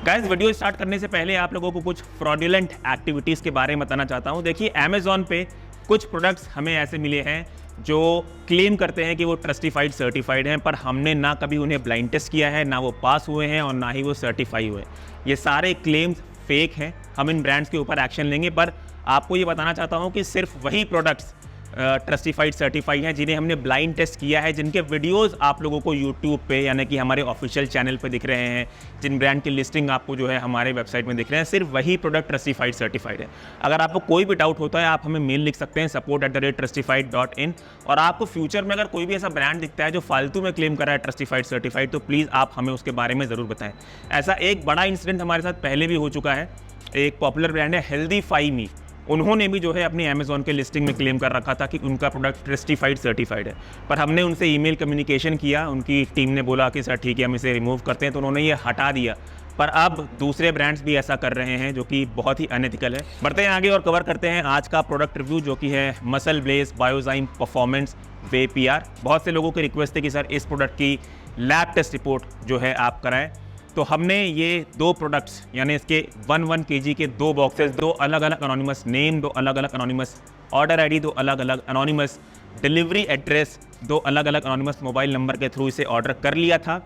Guys, video start करने से पहले आप लोगों को कुछ फ्रॉडुलेंट एक्टिविटीज़ के बारे में बताना चाहता हूं। देखिए, अमेज़ॉन पे कुछ प्रोडक्ट्स हमें ऐसे मिले हैं जो क्लेम करते हैं कि वो ट्रस्टिफाइड सर्टिफाइड हैं, पर हमने ना कभी उन्हें ब्लाइंड टेस्ट किया है, ना वो पास हुए हैं और ना ही वो सर्टिफाई हुए। ये सारे क्लेम्स फेक हैं। हम इन ब्रांड्स के ऊपर एक्शन लेंगे, पर आपको ये बताना चाहता हूँ कि सिर्फ वही प्रोडक्ट्स ट्रस्टिफाइड सर्टिफाई हैं जिन्हें हमने ब्लाइंड टेस्ट किया है, जिनके वीडियोस आप लोगों को यूट्यूब पे यानी कि हमारे ऑफिशियल चैनल पे दिख रहे हैं, जिन ब्रांड की लिस्टिंग आपको जो है हमारे वेबसाइट में दिख रहे हैं, सिर्फ वही प्रोडक्ट ट्रस्टिफाइड सर्टिफाइड है। अगर आपको कोई भी डाउट होता है, आप हमें मेल लिख सकते हैं support@trustified.in। और आपको फ्यूचर में अगर कोई भी ऐसा ब्रांड दिखता है जो फालतू में क्लेम कर रहा है ट्रस्टिफाइड सर्टिफाइड, तो प्लीज़ आप हमें उसके बारे में ज़रूर बताएं। ऐसा एक बड़ा इंसिडेंट हमारे साथ पहले भी हो चुका है। एक पॉपुलर ब्रांड है हेल्दीफाई मी, उन्होंने भी जो है अपनी अमेज़ॉन के लिस्टिंग में क्लेम कर रखा था कि उनका प्रोडक्ट ट्रस्टिफाइड सर्टिफाइड है, पर हमने उनसे ईमेल कम्युनिकेशन किया, उनकी टीम ने बोला कि सर ठीक है, हम इसे रिमूव करते हैं, तो उन्होंने ये हटा दिया। पर अब दूसरे ब्रांड्स भी ऐसा कर रहे हैं जो कि बहुत ही अनएथिकल है। बढ़ते हैं आगे और कवर करते हैं आज का प्रोडक्ट रिव्यू, जो कि है मसल ब्लेज बायोजाइम परफॉर्मेंस वे PR। बहुत से लोगों की रिक्वेस्ट है कि सर इस प्रोडक्ट की लैब टेस्ट रिपोर्ट जो है आप कराएं, तो हमने ये दो प्रोडक्ट्स यानी इसके 1 kg के दो बॉक्सेस, दो अलग अलग अनोनिमस नेम, दो अलग अलग अनोनिमस ऑर्डर ID, दो अलग अलग अनोनिमस डिलीवरी एड्रेस, दो अलग अलग अनोनिमस मोबाइल नंबर के थ्रू इसे ऑर्डर कर लिया था।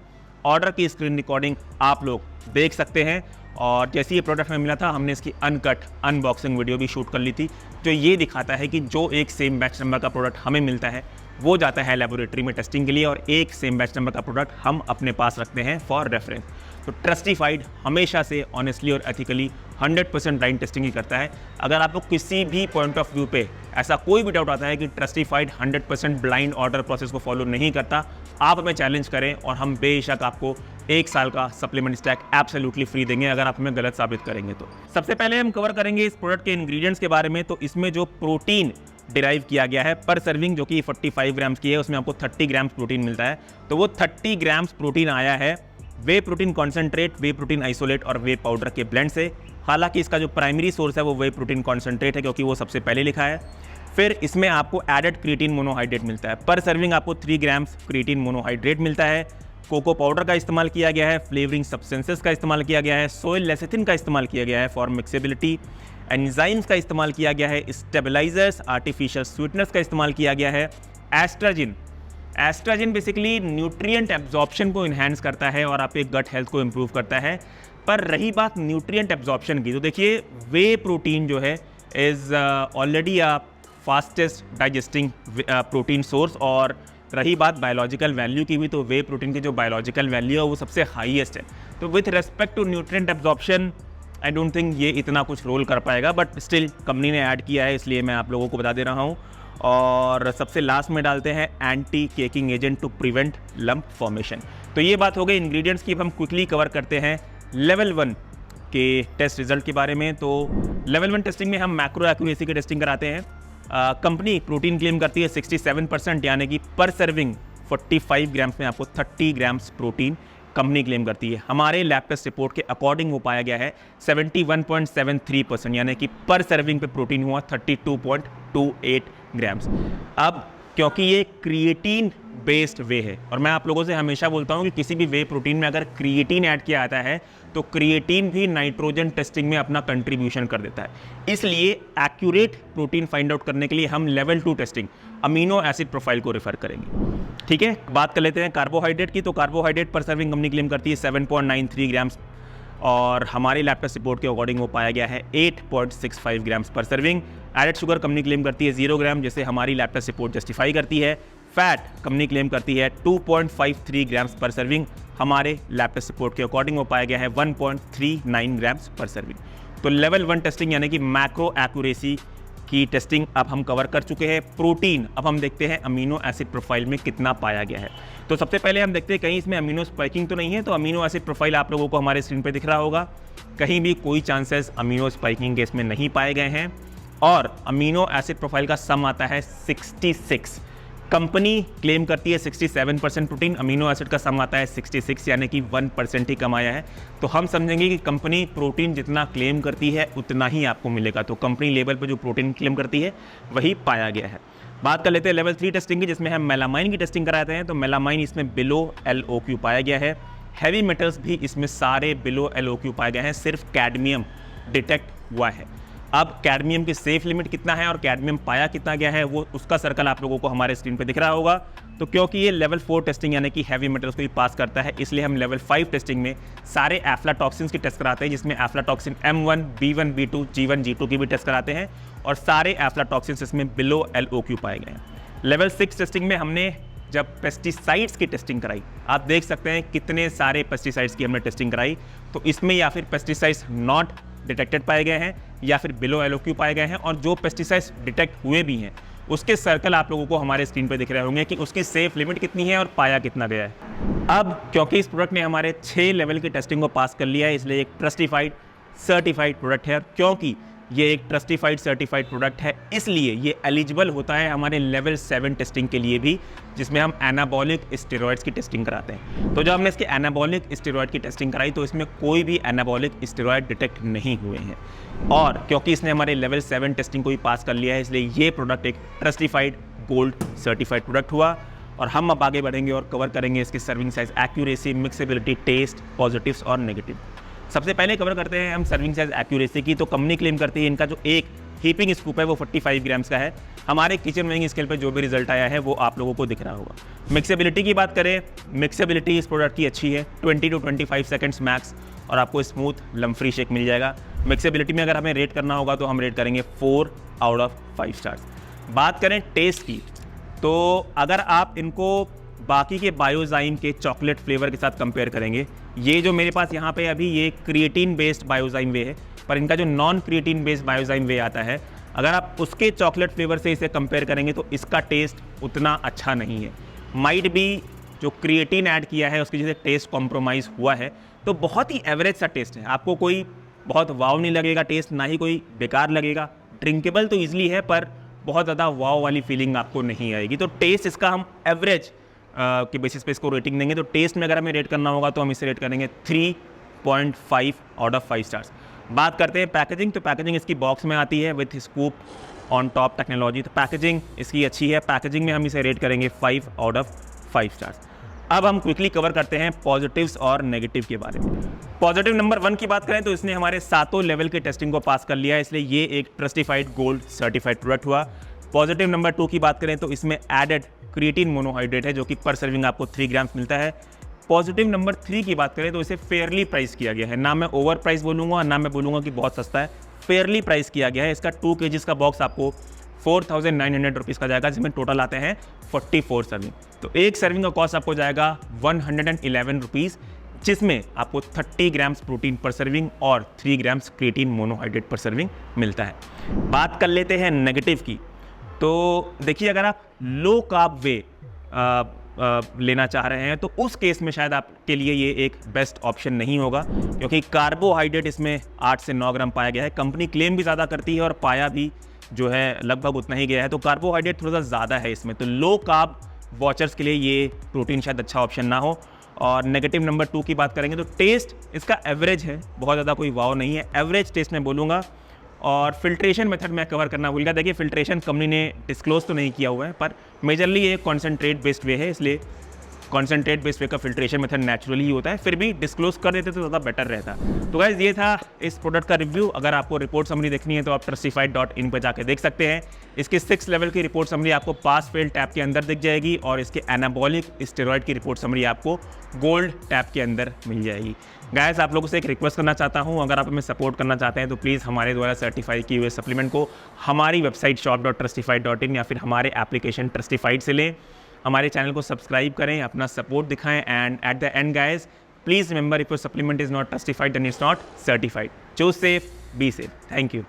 ऑर्डर की स्क्रीन रिकॉर्डिंग आप लोग देख सकते हैं, और जैसे ये प्रोडक्ट हमें मिला था, हमने इसकी अनकट अनबॉक्सिंग वीडियो भी शूट कर ली थी, जो ये दिखाता है कि जो एक सेम बैच नंबर का प्रोडक्ट हमें मिलता है वो जाता है लेबोरेटरी में टेस्टिंग के लिए, और एक सेम बैच नंबर का प्रोडक्ट हम अपने पास रखते हैं फॉर रेफरेंस। तो ट्रस्टिफाइड हमेशा से ऑनेस्टली और एथिकली 100% ब्लाइंड टेस्टिंग ही करता है। अगर आपको किसी भी पॉइंट ऑफ व्यू पे ऐसा कोई भी डाउट आता है कि ट्रस्टिफाइड 100% ब्लाइंड ऑर्डर प्रोसेस को फॉलो नहीं करता, आप हमें चैलेंज करें और हम बेशक आपको 1 साल का सप्लीमेंट स्टैक एब्सोल्युटली फ्री देंगे अगर आप हमें गलत साबित करेंगे तो। सबसे पहले हम कवर करेंगे इस प्रोडक्ट के इंग्रेडिएंट्स के बारे में। तो इसमें जो प्रोटीन डिराइव किया गया है पर सर्विंग, जो कि 45 ग्राम्स की है, उसमें आपको 30 ग्राम्स प्रोटीन मिलता है। तो वो 30 ग्राम्स प्रोटीन आया है वे प्रोटीन कॉन्सेंट्रेट, वे प्रोटीन आइसोलेट और वे पाउडर के ब्लेंड से। हालांकि इसका जो प्राइमरी सोर्स है वो वे प्रोटीन कॉन्सेंट्रेट है, क्योंकि वो सबसे पहले लिखा है। फिर इसमें आपको एडेड क्रिएटिन मोनोहाइड्रेट मिलता है। पर सर्विंग आपको 3 ग्राम्स क्रिएटिन मोनोहाइड्रेट मिलता है। कोको पाउडर का इस्तेमाल किया गया है, फ्लेवरिंग सब्सटेंसेस का इस्तेमाल किया गया है, सोय लेसिथिन का इस्तेमाल किया गया है फॉर मिक्सेबिलिटी, एंजाइम्स का इस्तेमाल किया गया है, स्टेबलाइजर्स आर्टिफिशियल स्वीटनर्स का इस्तेमाल किया गया है। एस्ट्राजिन बेसिकली न्यूट्रिएंट एब्जॉर्प्शन को इन्हांस करता है और आपके गट हेल्थ को इम्प्रूव करता है। पर रही बात न्यूट्रिएंट एब्जॉर्प्शन की, तो देखिए वे प्रोटीन जो है is already a fastest digesting protein source. और रही बात बायोलॉजिकल वैल्यू की भी, तो वे प्रोटीन की जो बायोलॉजिकल वैल्यू है वो सबसे हाईएस्ट है। तो with respect to nutrient absorption I don't think ये इतना कुछ रोल कर पाएगा, बट स्टिल कंपनी ने ऐड किया है, इसलिए मैं आप लोगों को बता दे रहा हूँ। और सबसे लास्ट में डालते हैं anti caking agent to prevent lump formation. तो ये बात हो गई इंग्रेडिएंट्स की। अब हम क्विकली कवर करते हैं लेवल 1 के टेस्ट रिजल्ट के बारे में। तो लेवल 1 टेस्टिंग में हम मैक्रो एक्यूरेसी की टेस्टिंग कराते हैं। कंपनी प्रोटीन क्लेम करती है 67%, यानी कि पर सर्विंग 45 ग्राम्स में आपको 30 ग्राम्स प्रोटीन कंपनी क्लेम करती है। हमारे लैब टेस्ट रिपोर्ट के अकॉर्डिंग वो पाया गया है 71.73%, यानी कि पर सर्विंग पे प्रोटीन हुआ 32.28 ग्राम्स। अब क्योंकि ये क्रिएटिन बेस्ड वे है, और मैं आप लोगों से हमेशा बोलता हूँ कि किसी भी वे प्रोटीन में अगर क्रिएटिन ऐड किया जाता है तो क्रिएटिन भी नाइट्रोजन टेस्टिंग में अपना कंट्रीब्यूशन कर देता है। इसलिए एक्यूरेट प्रोटीन फाइंड आउट करने के लिए हम level 2 testing amino acid profile को रेफर करेंगे। ठीक है, बात कर लेते हैं कार्बोहाइड्रेट की। तो कार्बोहाइड्रेट पर सर्विंग कंपनी क्लेम करती है 7.93 ग्राम्स, और हमारे लैब टेस्ट रिपोर्ट के अकॉर्डिंग वो पाया गया है 8.65 grams per serving. Added sugar company claim करती है 0 ग्राम, जैसे हमारी लैब टेस्ट रिपोर्ट जस्टिफाई करती है। फैट कंपनी क्लेम करती है 2.53 ग्राम्स पर सर्विंग, हमारे लैब टेस्ट रिपोर्ट के अकॉर्डिंग वो पाया गया है 1.39 ग्राम्स पर सर्विंग। तो लेवल 1 टेस्टिंग यानी कि मैक्रो एक्यूरेसी की टेस्टिंग अब हम कवर कर चुके हैं। प्रोटीन अब हम देखते हैं अमीनो एसिड प्रोफाइल में कितना पाया गया है। तो सबसे पहले हम देखते हैं कहीं इसमें अमीनो स्पाइकिंग तो नहीं है। तो अमीनो एसिड प्रोफाइल आप लोगों को हमारे स्क्रीन पे दिख रहा होगा, कहीं भी कोई चांसेस अमीनो स्पाइकिंग के इसमें नहीं पाए गए हैं। और अमीनो एसिड प्रोफाइल का सम आता है 66। कंपनी क्लेम करती है 67% प्रोटीन, अमीनो एसिड का सम आता है 66, यानी कि 1% ही कम आया है। तो हम समझेंगे कि कंपनी प्रोटीन जितना क्लेम करती है उतना ही आपको मिलेगा। तो कंपनी लेवल पर जो प्रोटीन क्लेम करती है वही पाया गया है। बात कर लेते हैं लेवल 3 टेस्टिंग की, जिसमें हम मेलामाइन की टेस्टिंग कराते हैं। तो मेलामाइन इसमें बिलो LOQ पाया गया है। हैवी मेटल्स भी इसमें सारे बिलो LOQ पाए गए हैं, सिर्फ कैडमियम डिटेक्ट हुआ है। अब कैडमियम की सेफ लिमिट कितना है और कैडमियम पाया कितना गया है, वो उसका सर्कल आप लोगों को हमारे स्क्रीन पे दिख रहा होगा। तो क्योंकि ये लेवल 4 टेस्टिंग यानी कि हैवी मेटल्स को ही पास करता है, इसलिए हम लेवल 5 टेस्टिंग में सारे एफ्लाटॉक्सिन्स की टेस्ट कराते हैं, जिसमें aflatoxin M1, B1, B2, G1, G2 की भी टेस्ट कराते हैं और सारे एफ्लाटॉक्सिन्स इसमें बिलो LOQ पाए गए हैं। लेवल 6 टेस्टिंग में हमने जब पेस्टिसाइड्स की टेस्टिंग कराई, आप देख सकते हैं कितने सारे पेस्टिसाइड्स की हमने टेस्टिंग कराई, तो इसमें या फिर पेस्टिसाइड्स नॉट डिटेक्टेड पाए गए हैं या फिर बिलो LOQ पाए गए हैं, और जो पेस्टिसाइड्स डिटेक्ट हुए भी हैं उसके सर्कल आप लोगों को हमारे स्क्रीन पर दिख रहे होंगे कि उसकी सेफ लिमिट कितनी है और पाया कितना गया है। अब क्योंकि इस प्रोडक्ट ने हमारे 6 लेवल की टेस्टिंग को पास कर लिया है, इसलिए एक ट्रस्टिफाइड सर्टिफाइड प्रोडक्ट है। क्योंकि ये एक ट्रस्टिफाइड सर्टिफाइड प्रोडक्ट है, इसलिए ये एलिजिबल होता है हमारे लेवल 7 टेस्टिंग के लिए भी, जिसमें हम एनाबॉलिक स्टेरॉइड्स की टेस्टिंग कराते हैं। तो जब हमने इसके एनाबॉलिक स्टेरॉइड की टेस्टिंग कराई तो इसमें कोई भी एनाबॉलिक स्टेरॉइड डिटेक्ट नहीं हुए हैं, और क्योंकि इसने हमारे लेवल 7 टेस्टिंग को भी पास कर लिया है, इसलिए ये प्रोडक्ट एक ट्रस्टिफाइड गोल्ड सर्टिफाइड प्रोडक्ट हुआ। और हम अब आगे बढ़ेंगे और कवर करेंगे इसकी serving size, accuracy, mixability, taste, positives और नेगेटिव। सबसे पहले कवर करते हैं हम सर्विंग साइज एक्यूरेसी की। तो कंपनी क्लेम करती है इनका जो एक हीपिंग स्कूप है वो 45 ग्राम्स का है। हमारे किचन वेइंग स्केल पर जो भी रिजल्ट आया है वो आप लोगों को दिख रहा होगा। मिक्सेबिलिटी की बात करें, मिक्सेबिलिटी इस प्रोडक्ट की अच्छी है, 20 to 25 सेकंड्स मैक्स, और आपको स्मूथ लम्प फ्री शेक मिल जाएगा। मिक्सेबिलिटी में अगर हमें रेट करना होगा तो हम रेट करेंगे 4 out of 5 स्टार्स। बात करें टेस्ट की, तो अगर आप इनको बाकी के बायोजाइम के चॉकलेट फ्लेवर के साथ कंपेयर करेंगे, ये जो मेरे पास यहाँ पे अभी ये क्रिएटिन बेस्ड बायोजाइम वे है, पर इनका जो non creatine based Biozyme whey आता है, अगर आप उसके चॉकलेट फ्लेवर से इसे कंपेयर करेंगे तो इसका टेस्ट उतना अच्छा नहीं है। माइट भी जो क्रिएटिन ऐड किया है उसकी वजह से टेस्ट कॉम्प्रोमाइज़ हुआ है, तो बहुत ही एवरेज सा टेस्ट है। आपको कोई बहुत वाव नहीं लगेगा टेस्ट, ना ही कोई बेकार लगेगा। ड्रिंकेबल तो ईजिली है, पर बहुत ज़्यादा वाव वाली फीलिंग आपको नहीं आएगी। तो टेस्ट इसका हम एवरेज के बेसिस पे इसको रेटिंग देंगे। तो टेस्ट में अगर हमें रेट करना होगा तो हम इसे रेट करेंगे 3.5 out of 5 स्टार्स। बात करते हैं पैकेजिंग, तो पैकेजिंग इसकी बॉक्स में आती है with scoop on top technology, तो पैकेजिंग इसकी अच्छी है। पैकेजिंग में हम इसे रेट करेंगे 5 out of 5 स्टार्स। अब हम क्विकली कवर करते हैं पॉजिटिव्स और नेगेटिव के बारे में। पॉजिटिव नंबर 1 की बात करें तो इसने हमारे 7 लेवल के टेस्टिंग को पास कर लिया है, इसलिए ये एक ट्रस्टिफाइड गोल्ड सर्टिफाइड प्रोडक्ट हुआ। पॉजिटिव नंबर 2 की बात करें तो इसमें एडेड क्रिएटिन मोनोहाइड्रेट है, जो कि पर सर्विंग आपको 3 ग्राम्स मिलता है। पॉजिटिव नंबर 3 की बात करें तो इसे फेयरली प्राइस किया गया है, ना मैं ओवर प्राइस बोलूँगा ना मैं बोलूँगा कि बहुत सस्ता है, फेयरली प्राइस किया गया है। इसका 2 kg का बॉक्स आपको 4,900 रुपीज़ का जाएगा, जिसमें टोटल आते हैं 44 सर्विंग। तो एक सर्विंग का कॉस्ट आपको जाएगा 111 रुपीज़, जिसमें आपको 30 ग्राम्स प्रोटीन पर सर्विंग और 3 ग्राम्स क्रिएटिन मोनोहाइड्रेट पर सर्विंग मिलता है। बात कर लेते हैं नेगेटिव की। तो देखिए, अगर आप लो कार्ब वे लेना चाह रहे हैं तो उस केस में शायद आपके लिए ये एक बेस्ट ऑप्शन नहीं होगा, क्योंकि कार्बोहाइड्रेट इसमें 8 से 9 ग्राम पाया गया है। कंपनी क्लेम भी ज़्यादा करती है और पाया भी जो है लगभग उतना ही गया है, तो कार्बोहाइड्रेट थोड़ा सा ज़्यादा है इसमें। तो लो कार्ब वॉचर्स के लिए ये प्रोटीन शायद अच्छा ऑप्शन ना हो। और नेगेटिव नंबर 2 की बात करेंगे तो टेस्ट इसका एवरेज है, बहुत ज़्यादा कोई वाव नहीं है, एवरेज टेस्ट मैं बोलूँगा। और फिल्ट्रेशन मेथड मैं कवर करना भूल गया। देखिए, फिल्ट्रेशन कंपनी ने डिस्क्लोज तो नहीं किया हुआ है, पर मेजरली ये कॉन्सेंट्रेट बेस्ड वे है, इसलिए कॉन्सेंट्रेट बेस्ड वे का फिल्ट्रेशन मेथड नेचुरली ही होता है। फिर भी डिस्क्लोज कर देते तो ज़्यादा बेटर रहता। तो गाइस, ये था इस प्रोडक्ट का रिव्यू। अगर आपको रिपोर्ट समरी देखनी है तो आप trustify.in पर जाकर देख सकते हैं। इसकी 6 लेवल की रिपोर्ट समरी आपको पास फेल टैब के अंदर दिख जाएगी, और इसके एनाबॉलिक स्टेरॉइड की रिपोर्ट समरी आपको गोल्ड टैब के अंदर मिल जाएगी। गाइस, आप लोगों से एक रिक्वेस्ट करना चाहता हूं, अगर आप हमें सपोर्ट करना चाहते हैं तो प्लीज़ हमारे द्वारा सर्टिफाई किए हुए सप्लीमेंट को हमारी वेबसाइट shop.trustify.in या फिर हमारे एप्लीकेशन ट्रस्टिफाइड से लें। हमारे चैनल को सब्सक्राइब करें, अपना सपोर्ट दिखाएं, and at the end guys, please remember, if your supplement is not Trustified then it's not certified. Choose safe, be safe. Thank you.